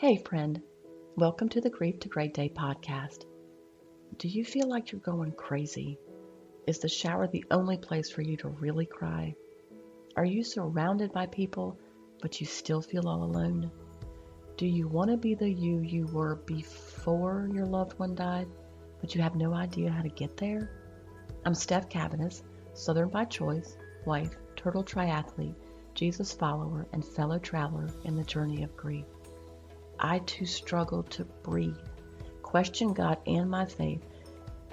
Hey, friend. Welcome to the Grief to Great Day podcast. Do you feel like you're going crazy? Is the shower the only place for you to really cry? Are you surrounded by people, but you still feel all alone? Do you want to be the you were before your loved one died, but you have no idea how to get there? I'm Steph Cabanis, Southern by choice, wife, turtle triathlete, Jesus follower, and fellow traveler in the journey of grief. I too struggled to breathe, questioned God and my faith,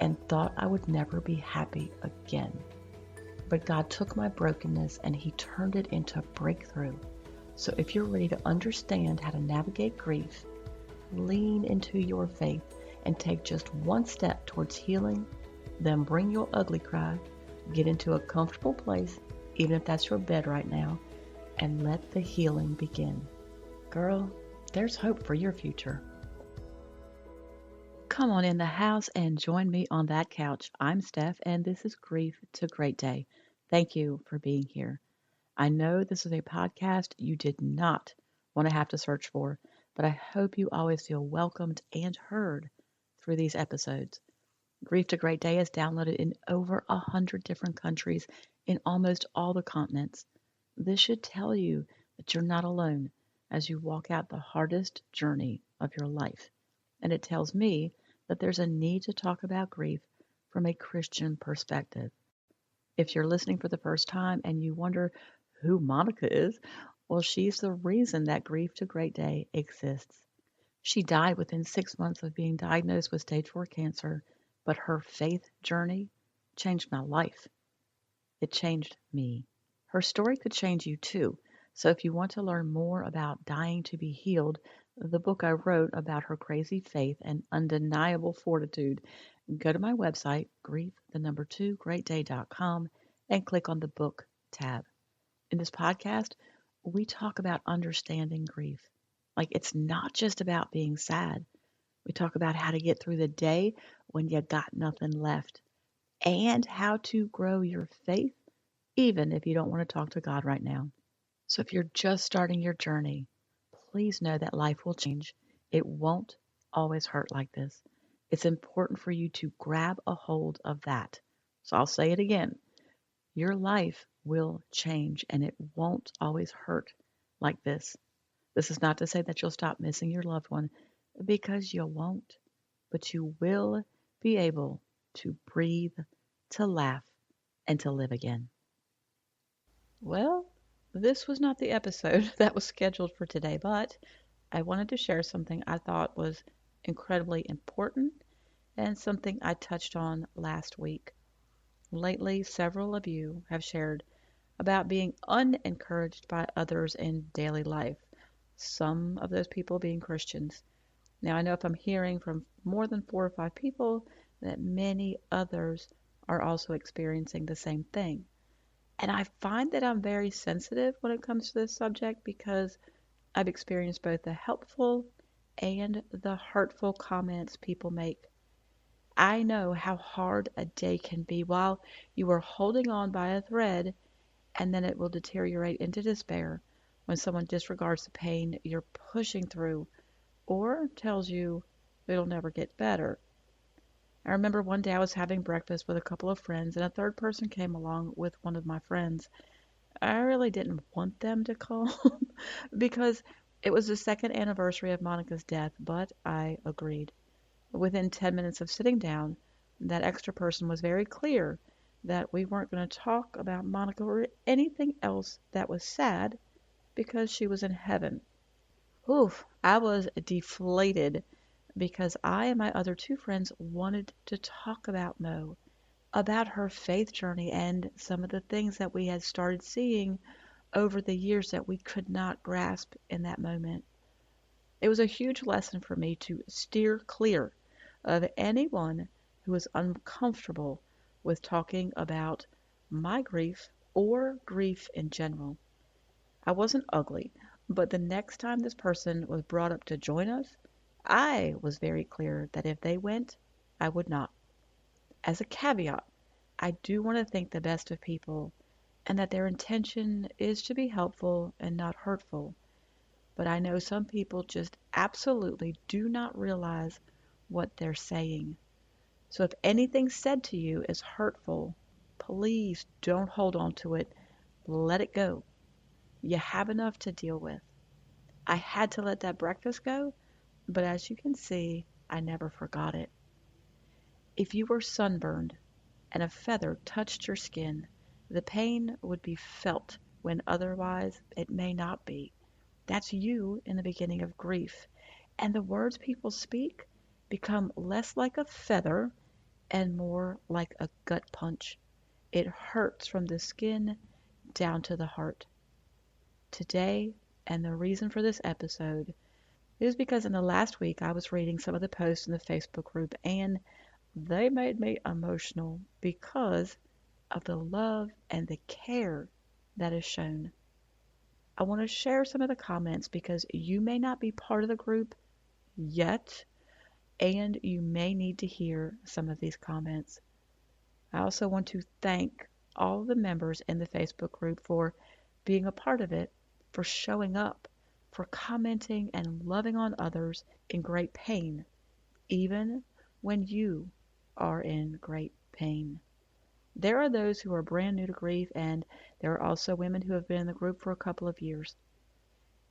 and thought I would never be happy again. But God took my brokenness and He turned it into a breakthrough. So if you're ready to understand how to navigate grief, lean into your faith and take just one step towards healing, then bring your ugly cry, get into a comfortable place, even if that's your bed right now, and let the healing begin. Girl, there's hope for your future. Come on in the house and join me on that couch. I'm Steph, and this is Grief to Great Day. Thank you for being here. I know this is a podcast you did not want to have to search for, but I hope you always feel welcomed and heard through these episodes. Grief to Great Day is downloaded in over 100 different countries in almost all the continents. This should tell you that you're not alone as you walk out the hardest journey of your life. And it tells me that there's a need to talk about grief from a Christian perspective. If you're listening for the first time and you wonder who Monica is, well, she's the reason that Grief to Great Day exists. She died within 6 months of being diagnosed with stage 4 cancer, but her faith journey changed my life. It changed me. Her story could change you too. So if you want to learn more about dying to be healed, the book I wrote about her crazy faith and undeniable fortitude, go to my website, grief2greatday.com, and click on the book tab. In this podcast, we talk about understanding grief. Like, it's not just about being sad. We talk about how to get through the day when you got nothing left and how to grow your faith even if you don't want to talk to God right now. So if you're just starting your journey, please know that life will change. It won't always hurt like this. It's important for you to grab a hold of that. So I'll say it again. Your life will change and it won't always hurt like this. This is not to say that you'll stop missing your loved one, because you won't, but you will be able to breathe, to laugh, and to live again. Well, this was not the episode that was scheduled for today, but I wanted to share something I thought was incredibly important and something I touched on last week. Lately, several of you have shared about being unencouraged by others in daily life, some of those people being Christians. Now, I know if I'm hearing from more than 4 or 5 people, that many others are also experiencing the same thing. And I find that I'm very sensitive when it comes to this subject because I've experienced both the helpful and the hurtful comments people make. I know how hard a day can be while you are holding on by a thread, and then it will deteriorate into despair when someone disregards the pain you're pushing through or tells you it'll never get better. I remember one day I was having breakfast with a couple of friends, and a third person came along with one of my friends. I really didn't want them to come because it was the second anniversary of Monica's death, but I agreed. Within 10 minutes of sitting down, that extra person was very clear that we weren't going to talk about Monica or anything else that was sad because she was in heaven. Oof, I was deflated because I and my other 2 friends wanted to talk about Mo, about her faith journey and some of the things that we had started seeing over the years that we could not grasp in that moment. It was a huge lesson for me to steer clear of anyone who was uncomfortable with talking about my grief or grief in general. I wasn't ugly, but the next time this person was brought up to join us, I was very clear that if they went, I would not. As a caveat, I do want to think the best of people and that their intention is to be helpful and not hurtful. But I know some people just absolutely do not realize what they're saying. So if anything said to you is hurtful, please don't hold on to it. Let it go. You have enough to deal with. I had to let that breakfast go, but as you can see, I never forgot it. If you were sunburned and a feather touched your skin, the pain would be felt when otherwise it may not be. That's you in the beginning of grief. And the words people speak become less like a feather and more like a gut punch. It hurts from the skin down to the heart. Today, and the reason for this episode, is because in the last week I was reading some of the posts in the Facebook group and they made me emotional because of the love and the care that is shown. I want to share some of the comments because you may not be part of the group yet, and you may need to hear some of these comments. I also want to thank all the members in the Facebook group for being a part of it, for showing up, for commenting and loving on others in great pain, even when you are in great pain. There are those who are brand new to grief, and there are also women who have been in the group for a couple of years.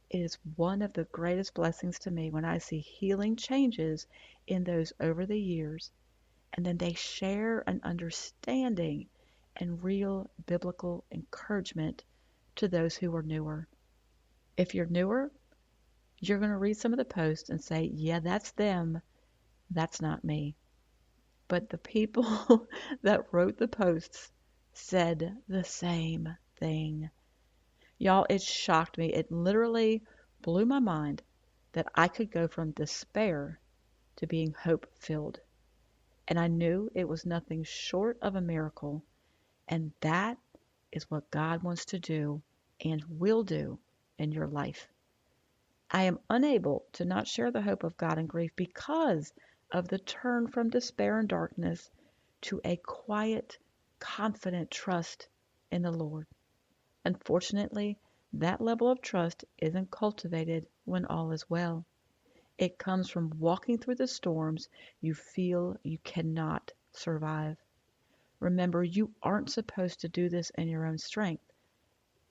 It is one of the greatest blessings to me when I see healing changes in those over the years, and then they share an understanding and real biblical encouragement to those who are newer. If you're newer, you're going to read some of the posts and say, yeah, that's them, that's not me. But the people that wrote the posts said the same thing. Y'all, it shocked me. It literally blew my mind that I could go from despair to being hope filled. And I knew it was nothing short of a miracle. And that is what God wants to do and will do in your life. I am unable to not share the hope of God in grief because of the turn from despair and darkness to a quiet, confident trust in the Lord. Unfortunately, that level of trust isn't cultivated when all is well. It comes from walking through the storms you feel you cannot survive. Remember, you aren't supposed to do this in your own strength.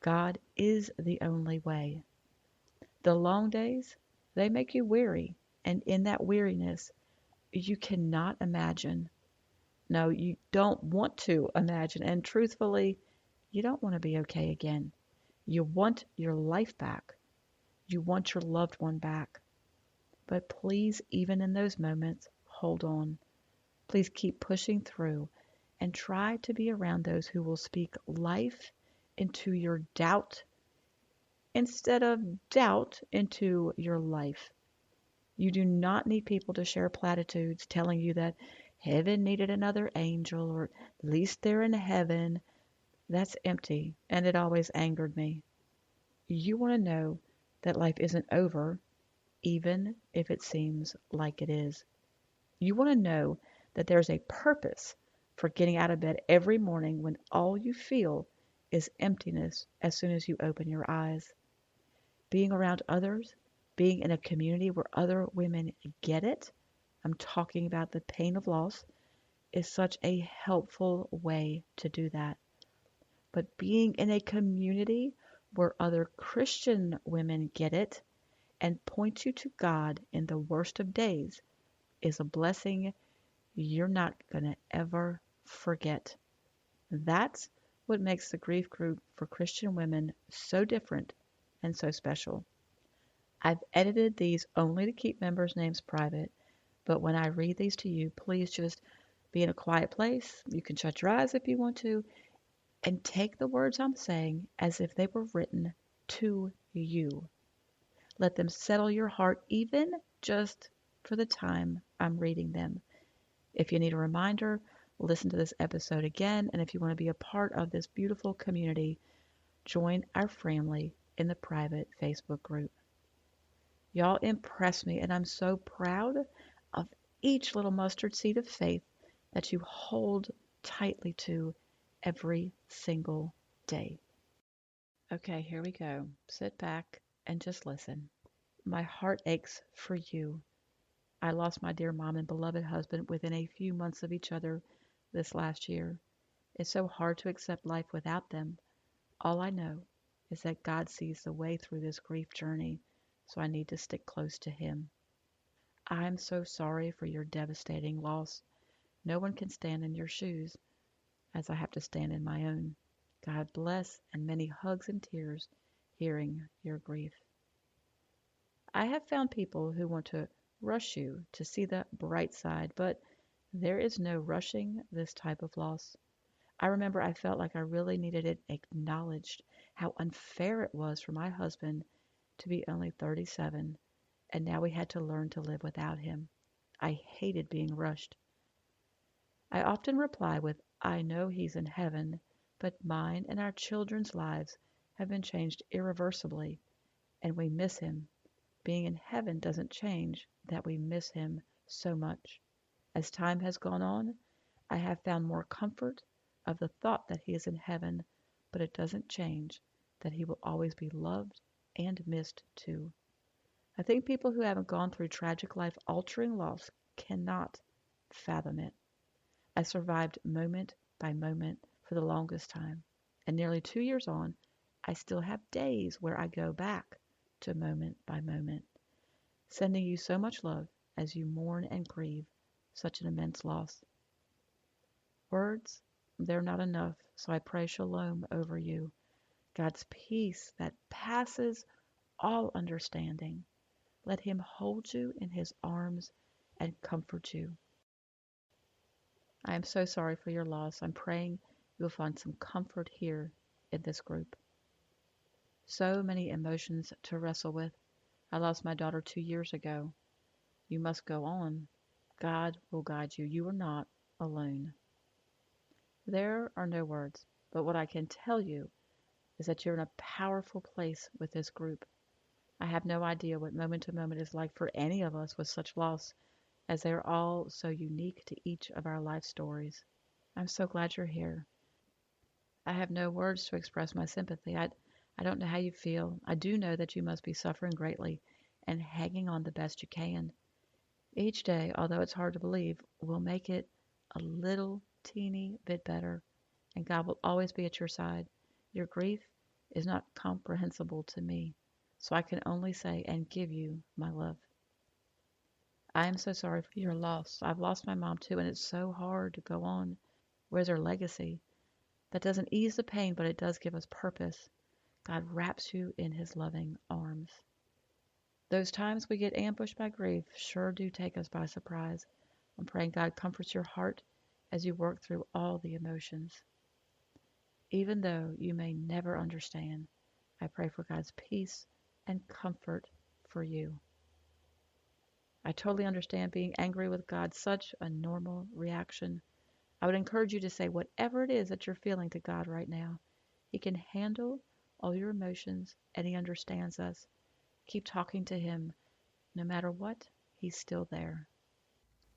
God is the only way. The long days, they make you weary, and in that weariness, you cannot imagine. No, you don't want to imagine, and truthfully, you don't want to be okay again. You want your life back. You want your loved one back. But please, even in those moments, hold on. Please keep pushing through and try to be around those who will speak life into your doubt instead of doubt into your life. You do not need people to share platitudes telling you that heaven needed another angel or at least they're in heaven. That's empty, and it always angered me. You want to know that life isn't over, even if it seems like it is. You want to know that there's a purpose for getting out of bed every morning when all you feel is emptiness as soon as you open your eyes. Being around others, being in a community where other women get it, I'm talking about the pain of loss, is such a helpful way to do that. But being in a community where other Christian women get it and point you to God in the worst of days is a blessing you're not going to ever forget. That's what makes the grief group for Christian women so different and so special. I've edited these only to keep members' names private, but when I read these to you, please just be in a quiet place. You can shut your eyes if you want to, and take the words I'm saying as if they were written to you. Let them settle your heart, even just for the time I'm reading them. If you need a reminder, listen to this episode again. And if you want to be a part of this beautiful community, join our family in the private Facebook group. Y'all impress me, and I'm so proud of each little mustard seed of faith that you hold tightly to every single day. Okay, here we go. Sit back and just listen. My heart aches for you. I lost my dear mom and beloved husband within a few months of each other this last year. It's so hard to accept life without them. All I know is that God sees the way through this grief journey, so I need to stick close to Him. I'm so sorry for your devastating loss. No one can stand in your shoes, as I have to stand in my own. God bless, and many hugs and tears hearing your grief. I have found people who want to rush you to see the bright side, but there is no rushing this type of loss. I remember I felt like I really needed it acknowledged how unfair it was for my husband to be only 37, and now we had to learn to live without him. I hated being rushed. I often reply with, I know he's in heaven, but mine and our children's lives have been changed irreversibly, and we miss him. Being in heaven doesn't change that we miss him so much. As time has gone on, I have found more comfort of the thought that he is in heaven, but it doesn't change that he will always be loved and missed too. I think people who haven't gone through tragic life altering loss cannot fathom it. I survived moment by moment for the longest time, and nearly 2 years on, I still have days where I go back to moment by moment. Sending you so much love as you mourn and grieve such an immense loss. Words, they're not enough, so I pray shalom over you, God's peace that passes all understanding. Let him hold you in his arms and comfort you. I am so sorry for your loss. I'm praying you'll find some comfort here in this group. So many emotions to wrestle with. I lost my daughter 2 years ago. You must go on. God will guide you. You are not alone. There are no words, but what I can tell you is that you're in a powerful place with this group. I have no idea what moment to moment is like for any of us with such loss, as they are all so unique to each of our life stories. I'm so glad you're here. I have no words to express my sympathy. I don't know how you feel. I do know that you must be suffering greatly and hanging on the best you can. Each day, although it's hard to believe, will make it a little teeny bit better, and God will always be at your side. Your grief is not comprehensible to me, so I can only say and give you my love. I am so sorry for your loss. I've lost my mom too, and it's so hard to go on. Where's her legacy? That doesn't ease the pain, but it does give us purpose. God wraps you in his loving arms. Those times we get ambushed by grief sure do take us by surprise. I'm praying God comforts your heart as you work through all the emotions. Even though you may never understand, I pray for God's peace and comfort for you. I totally understand being angry with God, such a normal reaction. I would encourage you to say whatever it is that you're feeling to God right now. He can handle all your emotions and he understands us. Keep talking to him. No matter what, he's still there.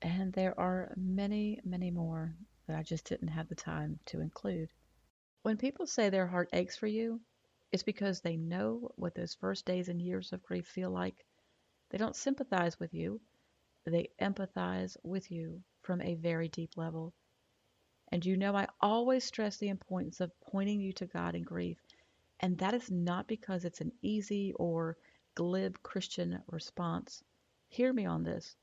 And there are many, many more that I just didn't have the time to include. When people say their heart aches for you, it's because they know what those first days and years of grief feel like. They don't sympathize with you, they empathize with you from a very deep level. And you know, I always stress the importance of pointing you to God in grief. And that is not because it's an easy or glib Christian response. Hear me on this.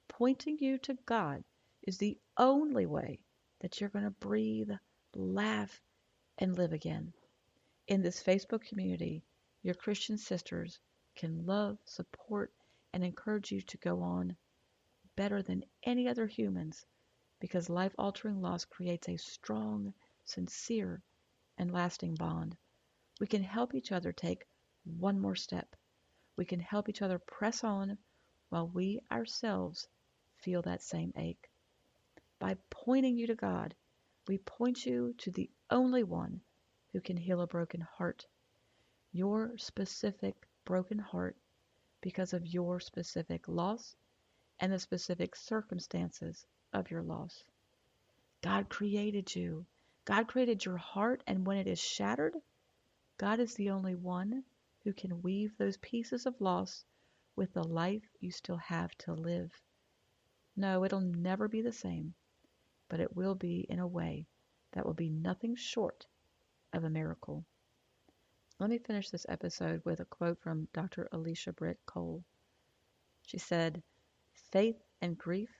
Pointing you to God is the only way that you're going to breathe, laugh, and live again. In this Facebook community, your Christian sisters can love, support, and encourage you to go on better than any other humans because life altering loss creates a strong, sincere, and lasting bond. We can help each other take one more step. We can help each other press on while we ourselves feel that same ache. By pointing you to God, we point you to the only one who can heal a broken heart. Your specific broken heart because of your specific loss and the specific circumstances of your loss. God created you. God created your heart, and when it is shattered, God is the only one who can weave those pieces of loss with the life you still have to live. No, it'll never be the same, but it will be in a way that will be nothing short of a miracle. Let me finish this episode with a quote from Dr. Alicia Britt Cole. She said, "Faith and grief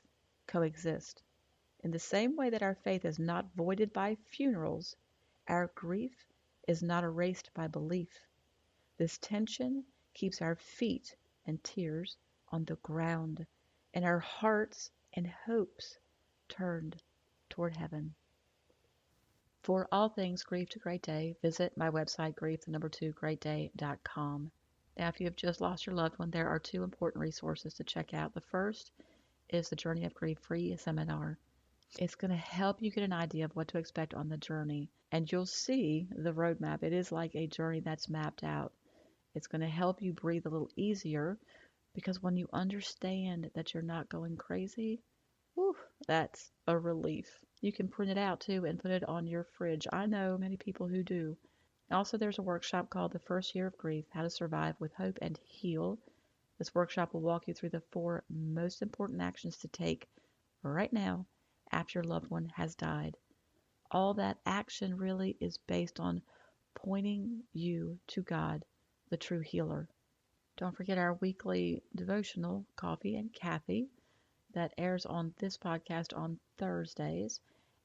coexist. In the same way that our faith is not voided by funerals, our grief is not erased by belief. This tension keeps our feet and tears on the ground, and our hearts and hopes turned toward heaven." For all things Grief to Great Day, visit my website, grief2greatday.com. Now, if you have just lost your loved one, there are two important resources to check out. The first is the Journey of Grief free seminar. It's going to help you get an idea of what to expect on the journey, and you'll see the roadmap. It is like a journey that's mapped out. It's going to help you breathe a little easier because when you understand that you're not going crazy, whew, that's a relief. You can print it out too and put it on your fridge. I know many people who do. Also, there's a workshop called The First Year of Grief, How to Survive with Hope and Heal. This workshop will walk you through the 4 most important actions to take right now after your loved one has died. All that action really is based on pointing you to God, the true healer. Don't forget our weekly devotional, Coffee and Kathy, that airs on this podcast on Thursdays.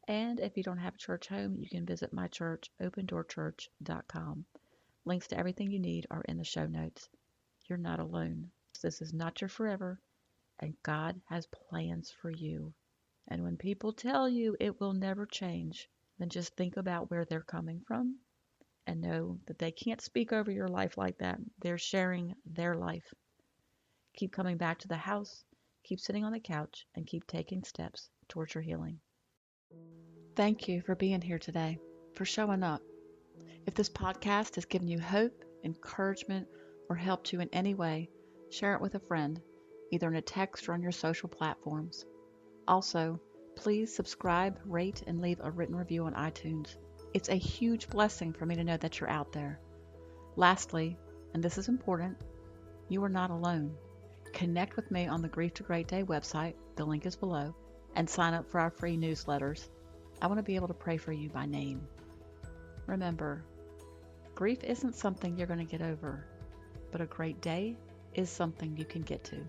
And if you don't have a church home, you can visit my church, opendoorchurch.com. Links to everything you need are in the show notes. You're not alone. This is not your forever, and God has plans for you. And when people tell you it will never change, then just think about where they're coming from and know that they can't speak over your life like that. They're sharing their life. Keep coming back to the house, keep sitting on the couch, and keep taking steps towards your healing. Thank you for being here today, for showing up. If this podcast has given you hope, encouragement, or helped you in any way, share it with a friend, either in a text or on your social platforms. Also, please subscribe, rate, and leave a written review on iTunes. It's a huge blessing for me to know that you're out there. Lastly, and this is important, you are not alone. Connect with me on the Grief to Great Day website, the link is below, and sign up for our free newsletters. I want to be able to pray for you by name. Remember, grief isn't something you're going to get over, but a great day is something you can get to.